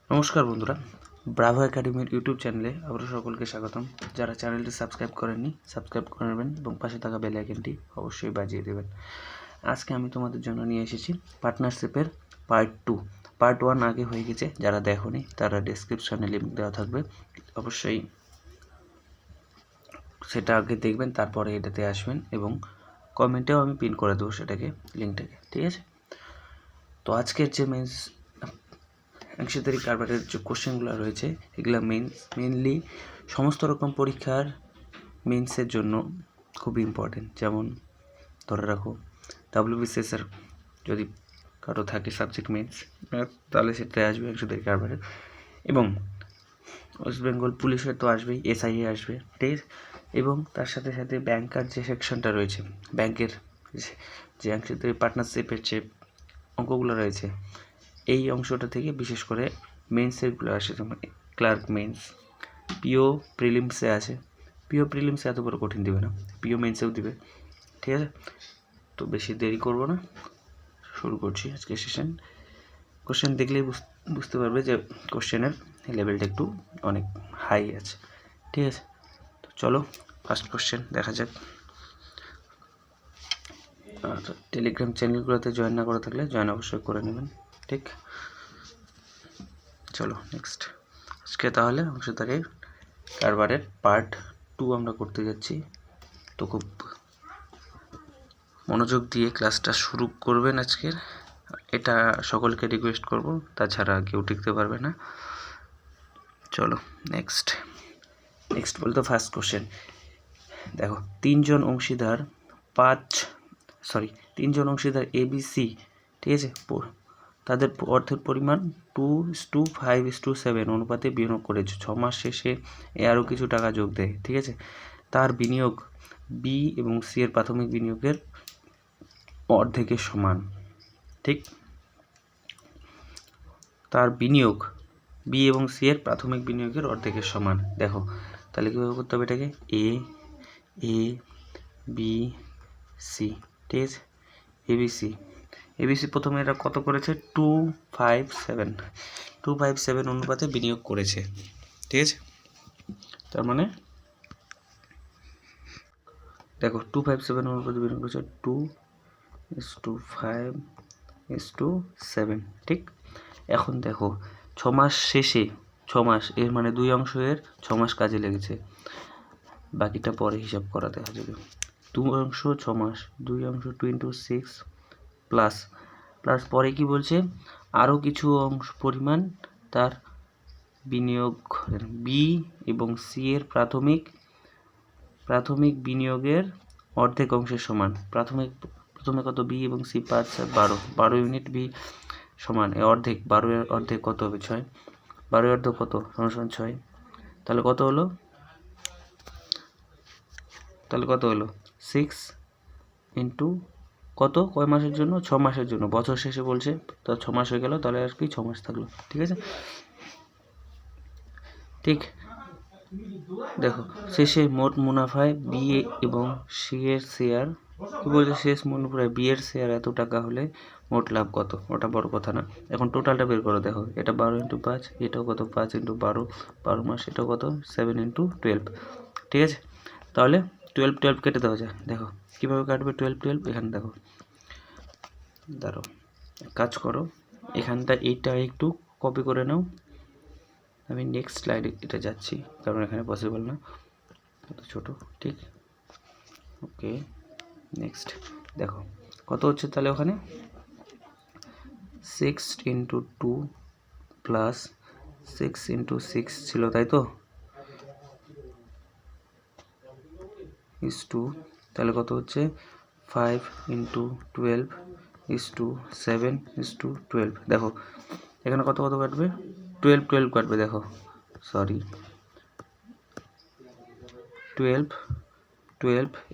নমস্কার বন্ধুরা, ব্রাভো একাডেমির ইউটিউব চ্যানেলে আপনাদের সকলকে স্বাগতম। যারা চ্যানেলটি সাবস্ক্রাইব করেননি সাবস্ক্রাইব করে নেবেন এবং পাশে থাকা বেল আইকনটি অবশ্যই বাজিয়ে দেবেন। আজকে আমি তোমাদের জন্য নিয়ে এসেছি পার্টনারশিপের পার্ট 1 আগে হয়ে গেছে। যারা দেখোনি তারা ডেসক্রিপশনে লিঙ্ক দেওয়া থাকবে, অবশ্যই সেটা আগে দেখবেন, তারপরে এটাতে আসবেন এবং কমেন্টেও আমি পিন করে দেবো সেটাকে, লিঙ্কটাকে। ঠিক আছে, তো আজকের যে অংশীদারি কারবারের যে কোশ্চেনগুলো রয়েছে এগুলো মেনলি সমস্ত রকম পরীক্ষার মেন্সের জন্য খুব ইম্পর্টেন্ট। যেমন ধরে রাখো WBCS-এর যদি কারো থাকে সাবজেক্ট মেন্স, তাহলে সেটাই আসবে অংশীদারি কারবারের, এবং ওয়েস্ট বেঙ্গল পুলিশের তো আসবেই, SIA আসবে, ঠিক আছে। এবং তার সাথে সাথে ব্যাংকার যে সেকশনটা রয়েছে, ব্যাংকের যে অংশীদারি পার্টনারশিপের যে অঙ্কগুলো রয়েছে, এই অংশটা থেকে বিশেষ করে মেন্সেরগুলো আসে। যেমন ক্লার্ক মেন্স, পিও প্রিলিমসে আছে। পিও প্রিলিমসে এত বড় কঠিন দিবে না, পিও মেন্সেও দিবে। ঠিক আছে, তো বেশি দেরি করব না, শুরু করছি আজকে সেশন। কোশ্চেন দেখলেই বুঝতে পারবে যে কোশ্চেনের লেভেলটা একটু অনেক হাই আছে। ঠিক আছে, তো চলো ফার্স্ট কোশ্চেন দেখা যাক। আর টেলিগ্রাম চ্যানেলগুলোতে জয়েন না করে থাকলে জয়েন অবশ্যই করে নেবেন। ঠিক, চলো নেক্সট। আজকে তাহলে অংশীদারির কারবারের পার্ট 2 আমরা করতে যাচ্ছি। তো খুব মনোযোগ দিয়ে ক্লাসটা শুরু করবেন আজকের, এটা সকলকে রিকোয়েস্ট করব, তাছাড়া কেউ টিকতে পারবে না। চলো নেক্সট বলতে ফার্স্ট কোশ্চেন দেখো, তিনজন অংশীদার ABC, ঠিক আছে, তাদের অর্থের পরিমাণ 2:5:7 অনুপাতে বিনিয়োগ করেছে। 6 মাস শেষে আরও কিছু টাকা যোগ দেয়। ঠিক আছে, তার বিনিয়োগ B এবং C এর প্রাথমিক বিনিয়োগের অর্ধেকের সমান। ঠিক, তার বিনিয়োগ B এবং C এর প্রাথমিক বিনিয়োগের অর্ধেকের সমান। দেখো তাহলে কীভাবে করতে হবে এটাকে, A B C, ঠিক আছে, ABC প্রথমে এরা কত করেছে, 2:5:7 অনুপাতে বিনিয়োগ করেছে। ঠিক আছে, তার মানে দেখো 2:5:7 অনুপাতে বিনিয়োগ করেছে, 2:5:7। ঠিক, এখন দেখো 6 মাস শেষে, 6 মাস এর মানে 2 অংশের 6 মাস কাজে লেগেছে, বাকিটা পরে হিসাব করা দেখা যাবে। 2 অংশ 6 মাস, 2 অংশ 2 × 6 প্লাস পরে কি বলছে, আরও কিছু অংশ পরিমাণ তার বিনিয়োগ B এবং C এর প্রাথমিক বিনিয়োগের অর্ধেক অংশের সমান। প্রথমে কত, B এবং C 5 ইউনিট, B সমান অর্ধেক, 12 এর অর্ধেক কত হবে, 6, 12 এর অর্ধেক কত, সমান 6। তাহলে কত হলো 6 ইন্টু কত, কয় মাসের জন্য, 6 মাসের জন্য, বছর শেষে বলছে, তো 6 মাস হয়ে গেল, তাহলে আর কি 6 মাস থাকলো। ঠিক আছে, ঠিক, দেখো শেষে মোট মুনাফায় B এবং C এর শেয়ার, কি বলছে, শেষ মুনাফায় B এর শেয়ার এত টাকা হলে মোট লাভ কত, ওটা বড় কথা না, এখন টোটালটা বের করো। দেখো এটা 12 × 5, এটাও কত, 5 × 12 মাস, এটাও কত, 7 × 12। ঠিক আছে, তাহলে 12 কেটে দেওয়া যায়। দেখো কীভাবে কাটবে 12, এখানে দেখো, দাঁড়ো কাজ করো, এখানটা এইটা একটু কপি করে নাও, আমি নেক্সট স্লাইডে এটা যাচ্ছি, কারণ এখানে পসিবল না, এত ছোটো। ঠিক, ওকে নেক্সট। দেখো কত হচ্ছে তাহলে, ওখানে 6 × 2 প্লাস 6 × 6 ছিল, তাই তো, = তাহলে কত হচ্ছে, 5 × 12 = 7:12। দেখো এখানে কত কাটবে, 12 কাটবে। দেখো সরি 12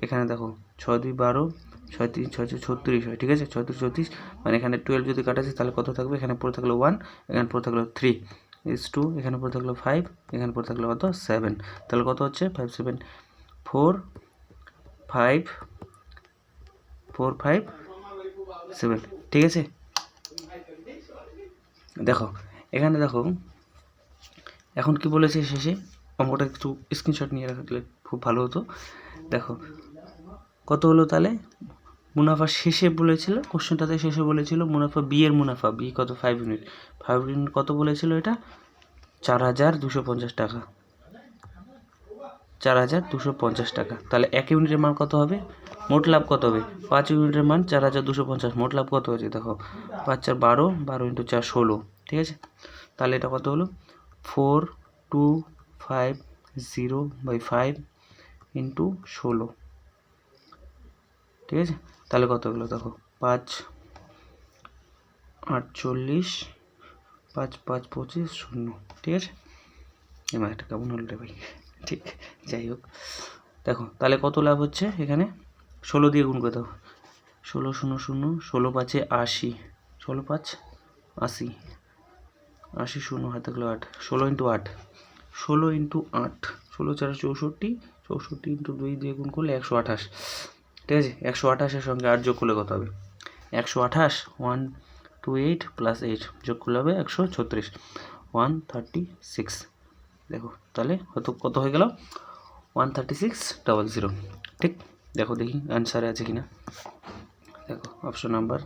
এখানে দেখো 6 2 12, 6 3 6 36 হয়। ঠিক আছে, 6 3 36, মানে এখানে 12 যদি কাটা যায় তাহলে কত থাকবে, এখানে পড়ে থাকলো 1, এখানে পড়ে থাকলো 3, এখানে পড়ে থাকলো 5, এখানে পড়ে থাকলো কত, 7। তাহলে কত হচ্ছে, 5 7 4 5 4 5 7। ঠিক আছে, দেখো এখানে দেখো এখন কি বলেছে শেষে, অঙ্কটা একটু স্ক্রিনশট নিয়ে রাখলে খুব ভালো হতো। দেখো কত হলো তাহলে, মুনাফা শেষে বলেছিল, কোশ্চেনটাতে শেষে বলেছিল মুনাফা বি এর মুনাফা, বি কত 5 ইউনিট, 5 ইউনিট কত বলেছিল এটা 4250 টাকা, 4250 টাকা। তাহলে 1 ইউনিটের মান কত হবে, মোট লাভ কত হবে, 5 ইউনিটের মান 4250, মোট লাভ কত হয়েছে দেখো 5 4 12, 12 × 4 16, ঠিক আছে। তাহলে এটা কত হলো 4250/5 × 16, ঠিক আছে। তাহলে কত হলো দেখো 5 48, 5 5 25 0, ঠিক আছে। এবার একটা কেমন হলো রে ভাই, ঠিক, যাই হোক। দেখো তাহলে কত লাভ হচ্ছে এখানে, 16 দিয়ে গুণ করে দাও, 16 0 0, 16 5 80, 16 5 80, 80 0 হাতে থাকলো 8, 16 × 8, 16 × 8, 16 4 64, 64 × 2 দিয়ে গুণ করলে 128, ঠিক আছে। 128-এর সঙ্গে 8 যোগ করলে কত হবে, 128 128 + 8 যোগ করলে হবে 136, 136। দেখো তাহলে কত হয়ে গেল 13600, ঠিক। দেখো দেখি অ্যান্সারে আছে কিনা, দেখো অপশন নাম্বার,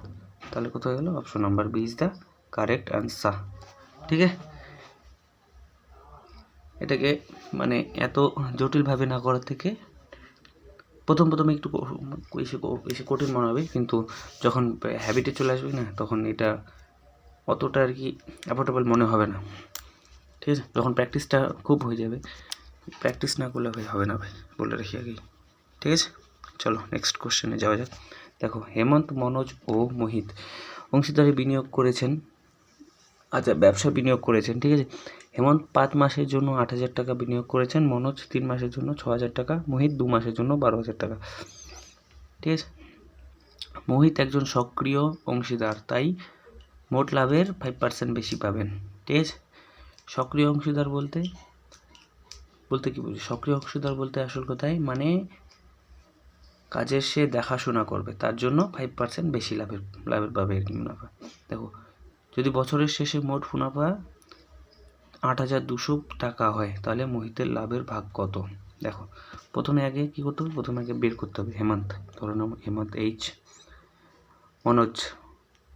তাহলে কত হয়ে গেল, option number B is the correct answer, ঠিক আছে। এটাকে মানে এত জটিলভাবে না করার থেকে প্রথমে একটু বেশি কঠিন মনে হবে, কিন্তু যখন হ্যাবিটে চলে আসবে না তখন এটা অতটা আর কি অ্যাফোর্ডেবল মনে হবে না, ঠিক আছে। যখন প্র্যাকটিসটা খুব হয়ে যাবে, প্র্যাকটিস না করলে ভাই হবে না ভাই, বলে রাখি আগেই, ঠিক আছে। চলো নেক্সট কোশ্চেনে যাওয়া যাক। দেখো হেমন্ত, মনোজ ও মোহিত অংশীদারি বিনিয়োগ করেছেন, আচ্ছা ব্যবসা বিনিয়োগ করেছেন, ঠিক আছে। হেমন্ত 5 মাসের জন্য 8,000 টাকা বিনিয়োগ করেছেন, মনোজ 3 মাসের জন্য 6,000 টাকা, মোহিত 2 মাসের জন্য 12,000 টাকা, ঠিক আছে। মোহিত একজন সক্রিয় অংশীদার, তাই মোট লাভের 5% বেশি পাবেন, ঠিক আছে। সক্রিয় অংশীদার বলতে কি বুঝি, সক্রিয় অংশীদার বলতে আসল কথাই মানে কাজের সে দেখাশোনা করবে, তার জন্য 5% বেশি লাভের পাবে আর কি মুনাফা। দেখো যদি বছরের শেষে মোট মুনাফা 8,200 টাকা হয় তাহলে মোহিতের লাভের ভাগ কত। দেখো প্রথমে আগে কি করতে হবে, প্রথমে আগে বের করতে হবে হেমন্ত, ধরো নাম হেমন্ত এইচ,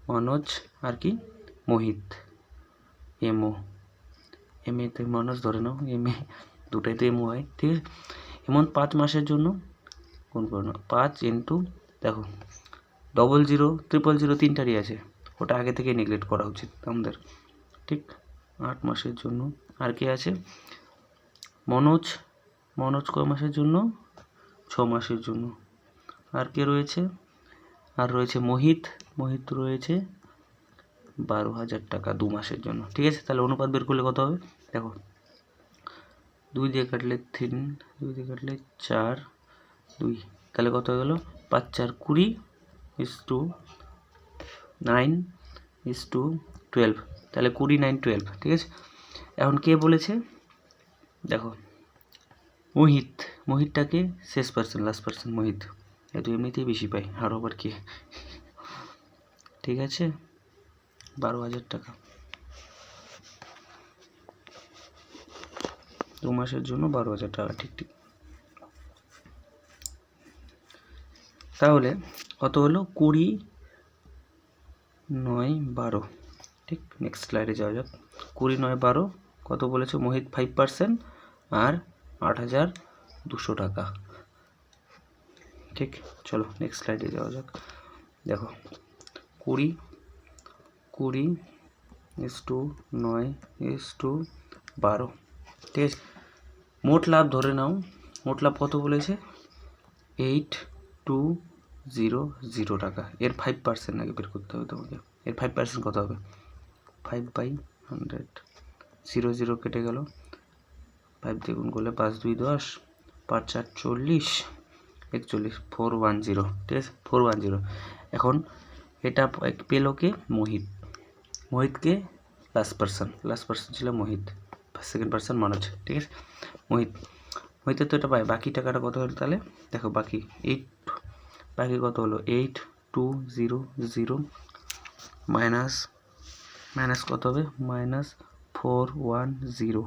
মনোজ আর কি মোহিত এমও, এতে মনোজ ধরে নাও, এমএ দুটাইতে এমও হয়, ঠিক আছে। হেমন্ত 5 মাসের জন্য কোন করে নাও 5 × দেখো 00 000 তিনটারই আছে, ওটা আগে থেকে নেগলেক্ট করা উচিত আমাদের, ঠিক। 8 মাসের জন্য আর কে আছে, মনোজ কয় মাসের জন্য, 6 মাসের জন্য। আর কে রয়েছে, আর রয়েছে মোহিত রয়েছে 12,000 টাকা 2 মাসের জন্য, ঠিক আছে। তাহলে অনুপাত বের করলে কত হবে, দেখো 2 দিয়ে কাটলে 3, 2 দিয়ে কাটলে 4, 2, তাহলে কত হয়ে গেল 5 4 20 9:12, তাহলে 20 9 12, ঠিক আছে। এখন কে বলেছে, দেখো মোহিতটাকে শেষ পার্সেন্ট, লাস্ট পার্সেন্ট মোহিত, এত এমনিতেই বেশি পাই, আরও আবার কে, ঠিক আছে। 12,000 টাকা 2 মাসের জন্য 12,000 টাকা, ঠিক। তাহলে কত হলো 20 9 12, ঠিক। নেক্সট স্লাইডে যাওয়া যাক। 20 9 12 কত বলেছে, মোহিত 5% আর 8,200 টাকা, ঠিক। চলো নেক্সট স্লাইডে যাওয়া যাক। দেখো 20 9:12, ঠিক আছে। মোট লাভ ধরে নাও, মোট লাভ কত বলেছে 8200 টাকা, এর 5% আগে বের করতে হবে তোমাকে, এর 5% কত হবে 5/100, 0 0 কেটে গেল, 5 দিয়ে গুণ করলে 5 2 10, 5 4 40, 41, 410, ঠিক আছে 410। এখন এটা পেলো কে, মোহিতকে লাস্ট পার্সন ছিল মোহিত, সেকেন্ড পার্সন মনোজ, ঠিক আছে। মোহিতের তো এটা পায়, বাকি টাকাটা কত হলো তাহলে দেখো, বাকি কত হলো 8200 মাইনাস কত হবে -410,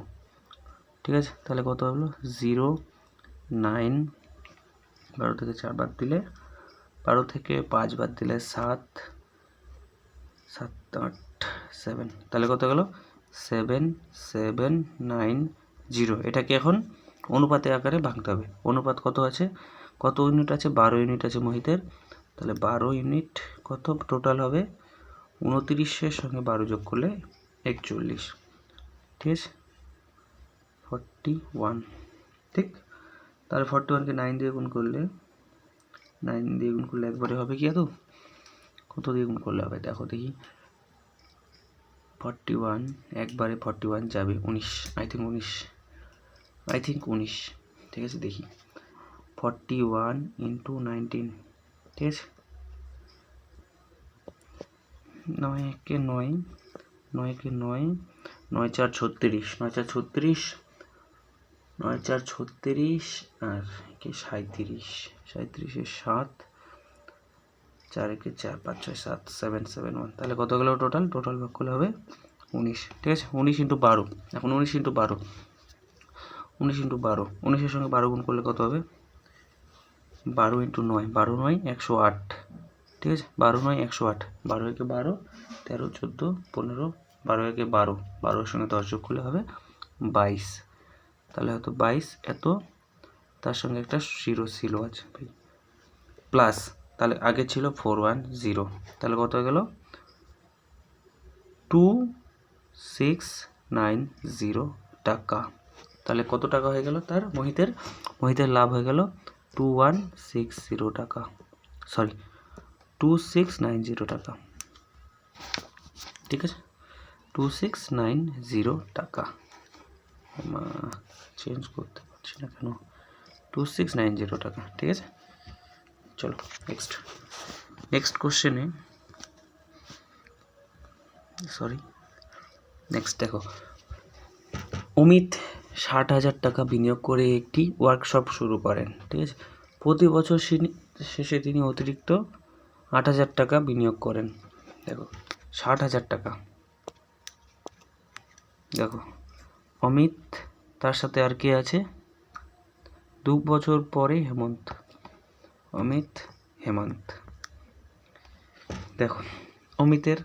ঠিক আছে, তাহলে কত হলো 0, 9, 12 থেকে 4 বাদ দিলে 12 থেকে 5 বাদ দিলে 7, 7, 8, 7, তাহলে কত গেল 7, 7, 9, 0। এটাকে এখন অনুপাতে আকারে ভাঙতে হবে। অনুপাত কত আছে, কত ইউনিট আছে, 12 ইউনিট আছে মোহিতের, তাহলে 12 ইউনিট কত টোটাল হবে, 29-এর সঙ্গে 12 যোগ করলে 41, ঠিক আছে, 41, ঠিক। তাহলে 41কে 9 দিয়ে গুণ করলে, 9 দিয়ে গুণ করলে একবারে হবে কি এত, কত দিয়ে গুণ করলে হবে দেখো দেখি, 41 একবারে 41 যাবে 19, আই থিঙ্ক 19, ঠিক আছে, দেখি 41 ইন্টু 19, ঠিক আছে, 9 একে 9, 9 একে 9, 9 4 36, 9 4 36, 9 4 36 আর কি 37, 37 এর 7, 4 একে 4, 5 6 7, 7 7 1, তাহলে কত গেল টোটাল ভাগ করলে হবে 19, ঠিক আছে, 19 ইন্টু 12, এখন 19 ইন্টু 12, 19 ইন্টু 12, 19-এর সঙ্গে 12 গুণ করলে কত হবে, 12 ইন্টু 9, 12 9 108, ঠিক আছে, 12 9 108, 12 একে 12, 13 14 15, 12 একে 12, 12-এর সঙ্গে 10 যোগ করলে হবে 22, তাহলে হয়তো 22 এত, তার সঙ্গে একটা 0 ছিল আছে ভাই, প্লাস, তাহলে আগে ছিল 410, তাহলে কত হয়ে গেল 2690 টাকা। তাহলে কত টাকা হয়ে গেল তার মোহিতের লাভ হয়ে গেল 2160 টাকা, সরি 2690 টাকা, ঠিক আছে, 2690 টাকা, চেঞ্জ করতে পারছি না কেন, 2690 টাকা, ঠিক আছে। চলো নেক্সট কোশ্চেনে, নেক্সট দেখো, অমিত 60,000 টাকা বিনিয়োগ করে একটি ওয়ার্কশপ শুরু করেন, ঠিক আছে, প্রতি বছর শেষে তিনি অতিরিক্ত 8,000 টাকা বিনিয়োগ করেন। দেখো 60,000 টাকা, দেখো অমিত, তার সাথে আর কে আছে, 2 বছর পরে হেমন্ত, অমিত হেমন্ত। দেখো অমিতের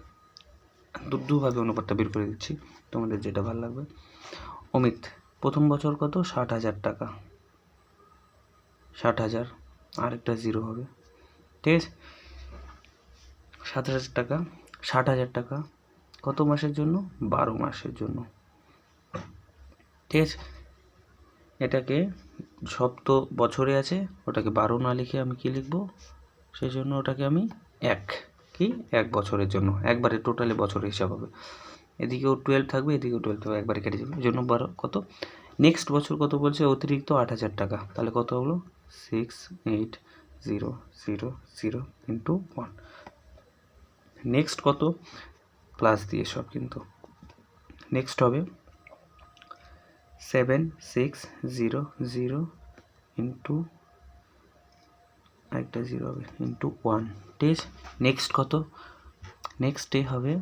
দুভাবে অনুপাতটা বের করে দিচ্ছি, তোমাদের যেটা ভালো লাগবে। অমিত প্রথম বছর কত, 60,000 টাকা, 60,000, আরেকটা 0 হবে, ঠিক আছে, 60,000 টাকা, 60,000 টাকা কত মাসের জন্য, 12 মাসের জন্য, ঠিক আছে। এটাকে সব তো বছরে আছে, ওটাকে 12 না লিখে আমি কি লিখবো, সেই জন্য ওটাকে আমি 1 বছরের জন্য, একবারে টোটালি বছরের হিসাব হবে, এদিকেও 12 থাকবে, এদিকেও 12 থাকবে, একবারে কেটে যাবে, এই জন্য 12 কত, নেক্সট বছর কত বলছে, অতিরিক্ত 8,000 টাকা, তাহলে কত হলো 6800 ইন্টু 1, নেক্সট কত, প্লাস দিয়ে সব, কিন্তু নেক্সট হবে 7600 ইন্টু একটা 0 হবে ইন্টু 1, ঠিক আছে। নেক্সট কত, নেক্সটে হবে,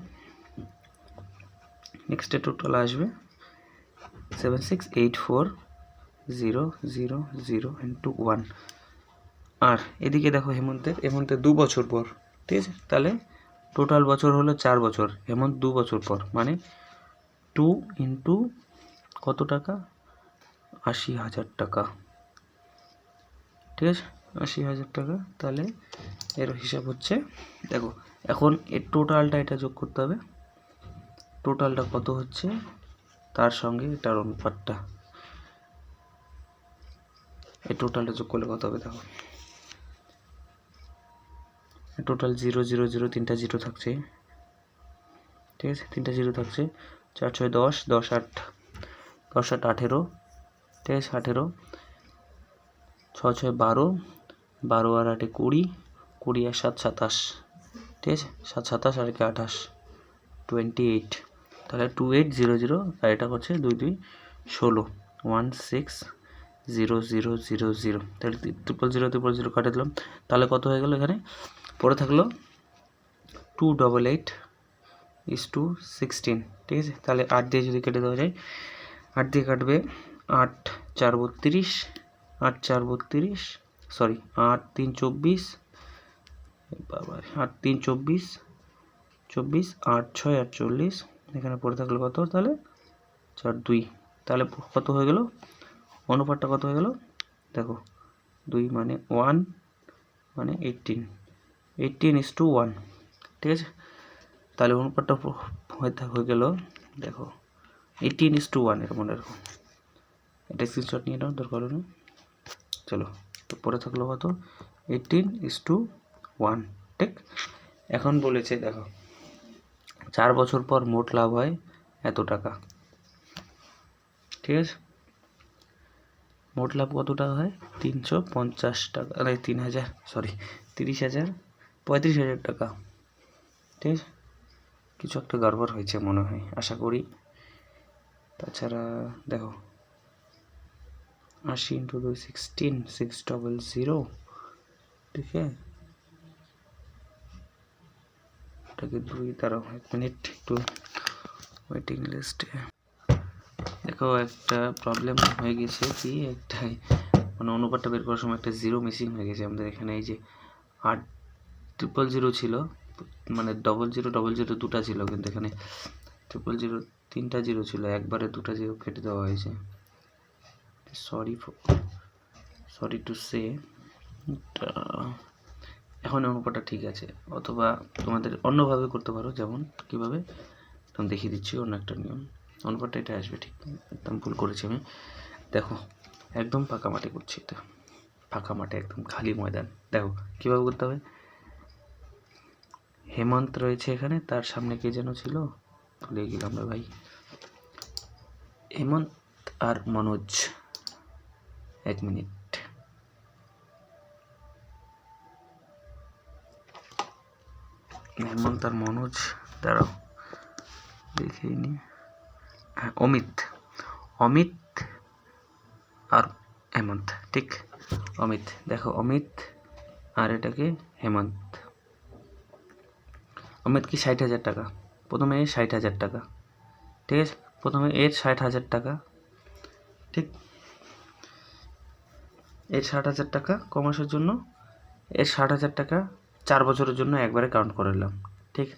নেক্সটে টোটাল আসবে 768400 ইন্টু 1, আর এদিকে দেখো হেমন্তের 2 বছর পর, ঠিক আছে, তাহলে টোটাল বছর হলো 4 বছর, হেমন্ত 2 বছর পর, মানে 2 ইন্টু কত টাকা, 80,000 টাকা, ঠিক আছে, 80,000 টাকা। তাহলে এর হিসাব হচ্ছে, দেখো এখন এর টোটালটা এটা যোগ করতে হবে, টোটালটা কত হচ্ছে তার সঙ্গে এটার অনুপাতটা, এই টোটালটা যোগ করলে কত হবে, দেখো টোটাল 0 0 0, 3টা 0 থাকছে, ঠিক আছে, 3টা 0 থাকছে, 4 6 10, 10 8, 10 8 18, ঠিক আছে, 18, 6 6 12, 12 আর 8 20, 20 আর 7 27, ঠিক আছে, 7 27 আর 28, 28, তাহলে 2800, আর এটা হচ্ছে 2 2 16, 160000, তাহলে 000 কাটে দিলাম, তাহলে কত হয়ে গেল, এখানে পরে থাকলো 288:16, ঠিক আছে, তাহলে 8 দিয়ে যদি কেটে দেওয়া যায়, 8 দিয়ে কাটবে 8 4 32, সরি 8 3 24, বাবা 8 3 24, 8 6 48, এখানে পড়ে থাকলো কত, তাহলে 4 2, তাহলে কত হয়ে গেল, অনুপাতটা কত হয়ে গেল দেখো, 2 মানে 1 মানে 18:1, ঠিক আছে। তাহলে অনুপাতটা হয়ে গেল দেখো 18:1, এর মনে রাখো, এটা স্ক্রিনশট নিয়ে নাও, দরকার হলো। চলো, তো পরে থাকলো কত, 18:1, ঠিক। এখন বলেছে দেখো 4 বছর পর মোট লাভ হয় এত টাকা, ঠিক আছে। মোট লাভ কত টাকা হয়, 350 টাকা, 35,000 টাকা, ঠিক আছে। কিছু একটা গড়বড় হয়েছে মনে হয়, আশা করি। তাছাড়া দেখো 80 × 2 16, 600, ঠিক আছে। এটাকে 2 দ্বারা, 1 মিনিট একটু ওয়েটিং লিস্টে। দেখো একটা প্রবলেম হয়ে গেছে কি, একটাই মানে অনুপাতটা বের করার সময় একটা 0 মিসিং হয়ে গেছে আমাদের এখানে। এই যে 800 ছিল, মানে 0000 দুটা ছিল, কিন্তু এখানে 000 তিনটা 0 ছিল, একবারে দুটা 0 কেটে দেওয়া হয়েছে। Sorry to say. এখন অনুপাতটা ঠিক আছে, অথবা তোমাদের অন্যভাবে করতে পারো, যেমন কিভাবে তখন দেখিয়ে দিচ্ছি, অন্য একটা নিয়ম। অনুপাতটা এটা আসবে, ঠিক, একদম ভুল করেছি আমি। দেখো একদম ফাঁকা মাঠে করছি, এটা ফাঁকা মাঠে, একদম খালি ময়দান। দেখো কিভাবে করতে হবে, হেমন্ত রয়েছে এখানে, তার সামনে কে যেন ছিল, ভুলে গেলাম রে ভাই, হেমন্ত আর মনোজ, 1 মিনিট। হেমন্ত আর মনোজ, দাঁড়াও দেখে নি, হ্যাঁ অমিত আর হেমন্ত, ঠিক, অমিত। দেখো অমিত আর এটাকে হেমন্ত। অমিত কি 60,000 টাকা, প্রথমে 60,000 টাকা, ঠিক আছে, প্রথমে এর 60,000 টাকা, ঠিক, এর 60,000 টাকা কমাসের জন্য, এর 60,000 টাকা 4 বছরের জন্য একবারে কাউন্ট করে নিলাম, ঠিক,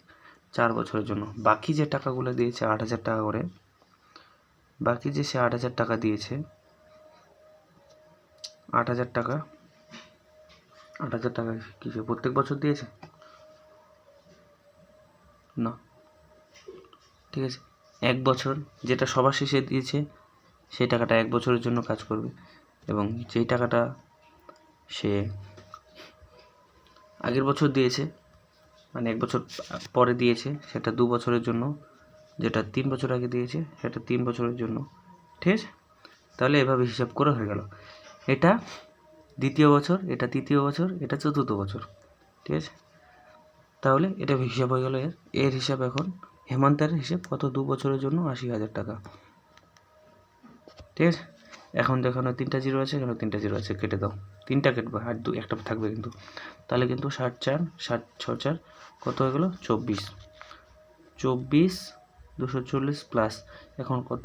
4 বছরের জন্য। বাকি যে টাকাগুলো দিয়েছে 8,000 টাকা করে, বাকি যে সে 8,000 টাকা দিয়েছে, 8,000 টাকা কি সে প্রত্যেক বছর দিয়েছে না, ঠিক আছে। 1 বছর যেটা সবার শেষে দিয়েছে, সেই টাকাটা 1 বছরের জন্য কাজ করবে, এবং যেই টাকাটা সে আগের বছর দিয়েছে, মানে 1 বছর পরে দিয়েছে, সেটা 2 বছরের জন্য, যেটা 3 বছর আগে দিয়েছে সেটা 3 বছরের জন্য, ঠিক আছে। তাহলে এভাবে হিসাব করে হয়ে গেল, এটা দ্বিতীয় বছর, এটা তৃতীয় বছর, এটা চতুর্থ বছর, ঠিক আছে। তাহলে এটা হিসাব হয়ে গেল এর হিসাব। এখন হেমন্তের হিসাব কত, 2 বছরের জন্য 80,000 টাকা, ঠিক আছে। এখন দেখানো 3টা 0 আছে, এখানে 3টা 0 আছে, কেটে দাও, 3টা কেটবে আর একটা থাকবে কিন্তু, তাহলে কিন্তু 60 4 60 6 4 কত হয়ে গেল, 24 240 প্লাস এখন কত,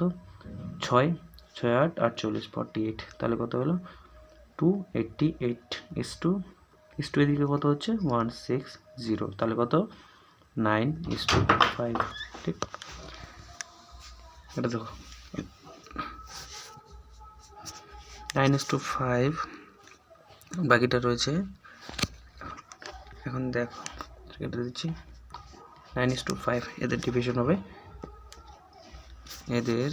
6 6 8 48 48, তাহলে কত হলো 288 ইস টু এদিকে কত হচ্ছে 160, তাহলে কত 9:5, ঠিক। এটা দেখো 9:5, বাকিটা রয়েছে, এখন দেখো এটা দিচ্ছি 9:5, এদের ডিভিশন হবে, এদের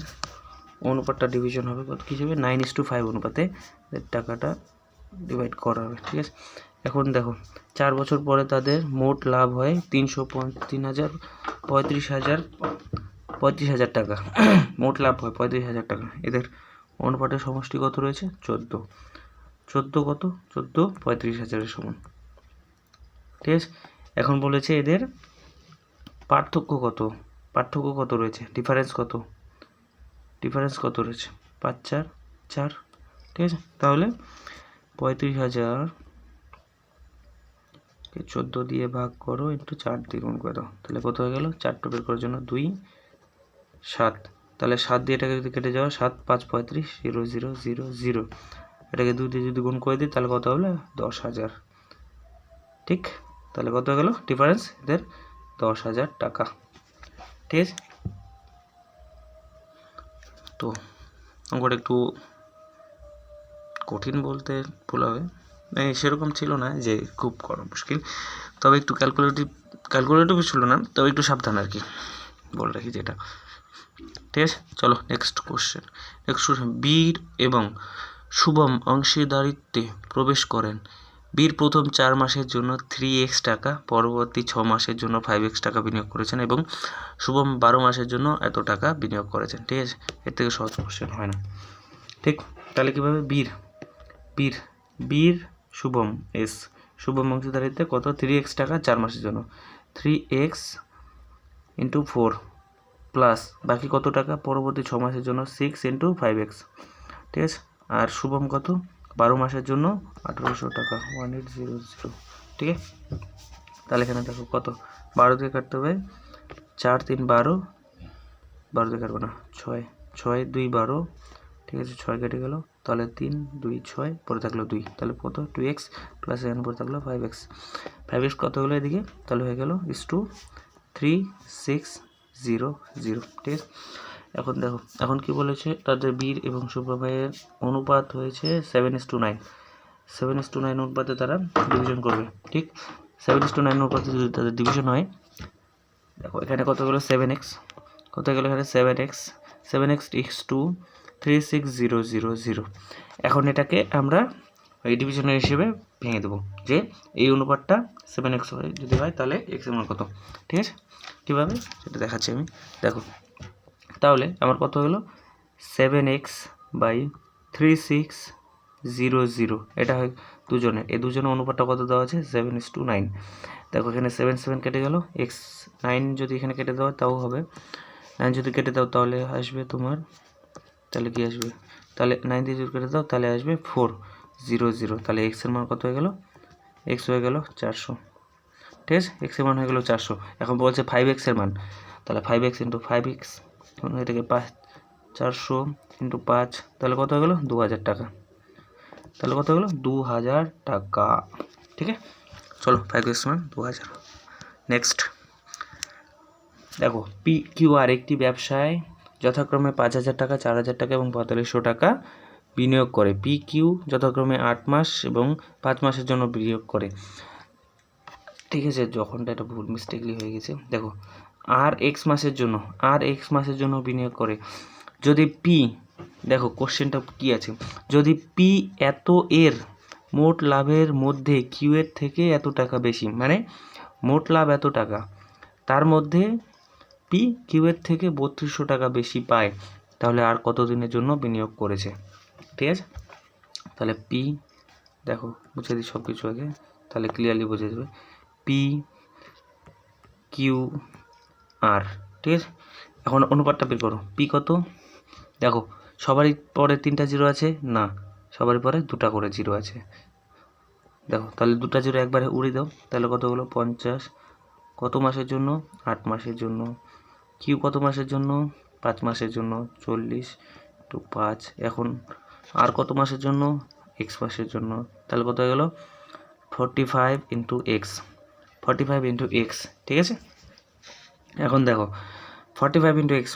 অনুপাতটা ডিভিশন হবে কত কী হবে, 9:5 অনুপাতে এদের টাকাটা ডিভাইড করা হবে, ঠিক আছে। এখন দেখো 4 বছর পরে তাদের মোট লাভ হয় 35,000 টাকা, মোট লাভ হয় 35,000 টাকা। এদের অনুপাতের সমষ্টি কত রয়েছে, 14 কত, 14 35,000-এর সমান, ঠিক আছে। এখন বলেছে এদের পার্থক্য কত রয়েছে, ডিফারেন্স কত রয়েছে, 5 4 4, ঠিক আছে। তাহলে 35,000-কে 14 দিয়ে ভাগ করো, ইন্টু 4 দিয়ে গুণ করে দাও, তাহলে কত হয়ে গেল, 4টা বের করার জন্য 2 7, তাহলে 7 দিয়ে এটাকে যদি কেটে যাওয়া 7 5 35 0 0 0 0, এটাকে 2 দিয়ে যদি গুণ করে দিই তাহলে কত হলো 10,000। ঠিক, তাহলে কত হয়ে গেল ডিফারেন্স এদের 10,000 টাকা। ঠিক আছে, তো অঙ্কটা একটু কঠিন বলতে ভুল হবে, সেরকম ছিল না যে খুব করা মুশকিল, তবে একটু ক্যালকুলেটিভ ছিল না, তবে একটু সাবধান আর কি বলে রাখি যেটা। ঠিক আছে, চলো নেক্সট কোশ্চেন। বীর এবং শুভম অংশীদারিত্বে প্রবেশ করেন। বীর প্রথম 4 মাসের জন্য 3x টাকা, পরবর্তী 6 মাসের জন্য 5x টাকা বিনিয়োগ করেছেন এবং শুভম 12 মাসের জন্য এত টাকা বিনিয়োগ করেছেন। ঠিক আছে, এর থেকে সহজ কোশ্চেন হয় না। ঠিক, তাহলে কীভাবে বীর শুভম শুভম অংশীদারিত্বে কত 3x টাকা 4 মাসের জন্য, 3x × 4 প্লাস বাকি কত টাকা পরবর্তী 6 মাসের জন্য 6 × 5x। ঠিক আছে, আর শুভম কত 12 মাসের জন্য 1800 টাকা 1800। ঠিক আছে, তাহলে এখানে দেখো কত 12 দিয়ে কাটতে হবে, 4 3 12, 12 দিয়ে কাটবো না, 6 6 2 12। ঠিক আছে, 6 কেটে গেল, তাহলে 3 2 6 পরে থাকলো 2, তাহলে কত 2x প্লাস এখানে পরে থাকলো 5x। 5x কত হলো এদিকে, তাহলে হয়ে গেল 3 6 0 0। ঠিক আছে, এখন দেখো এখন কি বলেছে, তাদের বীর এবং শুভমের অনুপাত হয়েছে 7:9। 7:9 অনুপাতে তারা ডিভিশন করবে। ঠিক, 7:9 অনুপাতে যদি তাদের ডিভিশন হয়, দেখো এখানে কত গেলো 7x, কত গেলো এখানে 7x = 36000। এখন এটাকে আমরা এই ডিভিশনের হিসেবে ভেঙে দেবো, যে এই অনুপাতটা 7x যদি হয় তাহলে x এর মান কত। ঠিক আছে, কীভাবে সেটা দেখাচ্ছি আমি। দেখো তাহলে আমার কত হলো 7x/3600, এটা হয় দুজনের, এই দুজনের অনুপাতটা কত দেওয়া আছে 7:9। দেখো এখানে 7 7 কেটে গেল, x 9 যদি এখানে কেটে দেওয়া তাও হবে, 9 যদি কেটে দাও তাহলে আসবে তোমার, তাহলে কি আসবে, তাহলে 9 দিয়ে যদি কেটে দাও তাহলে আসবে 400, তাহলে x এর মান কত হয়ে গেল, x হয়ে গেল 400। ঠিক আছে, x এর মান হয়ে গেল 400। এখন বলছে 5x এর মান, তাহলে 5x × 5x, এটাকে 400 × 5, তাহলে কত হয়ে গেল 2000 টাকা, তাহলে কত হলো 2000 টাকা। ঠিক আছে, চলো 5x মান 2000। নেক্সট দেখো PQR একটি ব্যবসায় যথাক্রমে 5000 টাকা 4000 টাকা এবং 4500 টাকা বিনিয়োগ করে। PQ যথাক্রমে 8 মাস এবং 5 মাসের জন্য বিনিয়োগ করে। ঠিক আছে, যখনটা এটা ভুল মিস্টেকলি হয়ে গেছে, দেখো x মাসের জন্য বিনিয়োগ করে। যদি P, দেখো কোশ্চেনটা কি আছে, যদি P এত এর মোট লাভের মধ্যে Q এর থেকে এত টাকা বেশি, মানে মোট লাভ এত টাকা, তার মধ্যে P Q এর থেকে 3200 টাকা বেশি পায়, তাহলে আর কত দিনের জন্য বিনিয়োগ করেছে। ঠিক আছে, তাহলে P দেখো বুঝে দিই সব কিছু আগে, তাহলে ক্লিয়ারলি বুঝে যাবে PQR। ঠিক আছে, এখন অনুপাতটা বের করো, P কত, দেখো সবারই পরে 3টা 0 আছে না, সবারই পরে 2টা করে 0 আছে। দেখো তাহলে 2টা 0 একবারে উড়িয়ে দাও, তাহলে কত হলো 50, কত মাসের জন্য 8 মাসের জন্য। Q কত মাসের জন্য 5 মাসের জন্য, 40 × 5। এখন আর কত মাসের জন্য x মাসের জন্য, তাহলে কত হয়ে গেল 45 × x, 45 × x। ঠিক আছে, এখন দেখো 45 × x,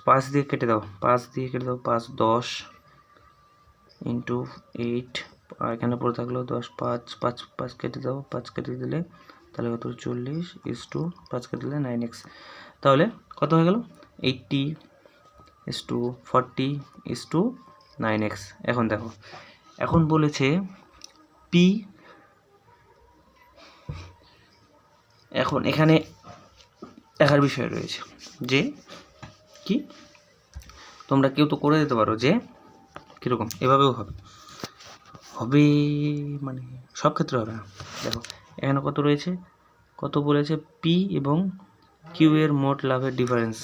5 দিয়ে কেটে দাও, 5 10 × 8, এখানে পড়ে থাকলো 10, 5 কেটে দাও, 5 কেটে দিলে তাহলে কত 40 = 5 কেটে দিলে 9x, তাহলে কত হয়ে গেল 80 = 40 = 9x। এখন দেখো এখন বলেছে P, এখন এখানে দেখার বিষয় রয়েছে যে কি, তোমরা কেউ তো করে দিতে পারো যে কীরকম, এভাবেও হবে মানে সব ক্ষেত্রে হবে না। দেখো এখানে কত রয়েছে, কত বলেছে P এবং Q এর মোট লাভের ডিফারেন্স,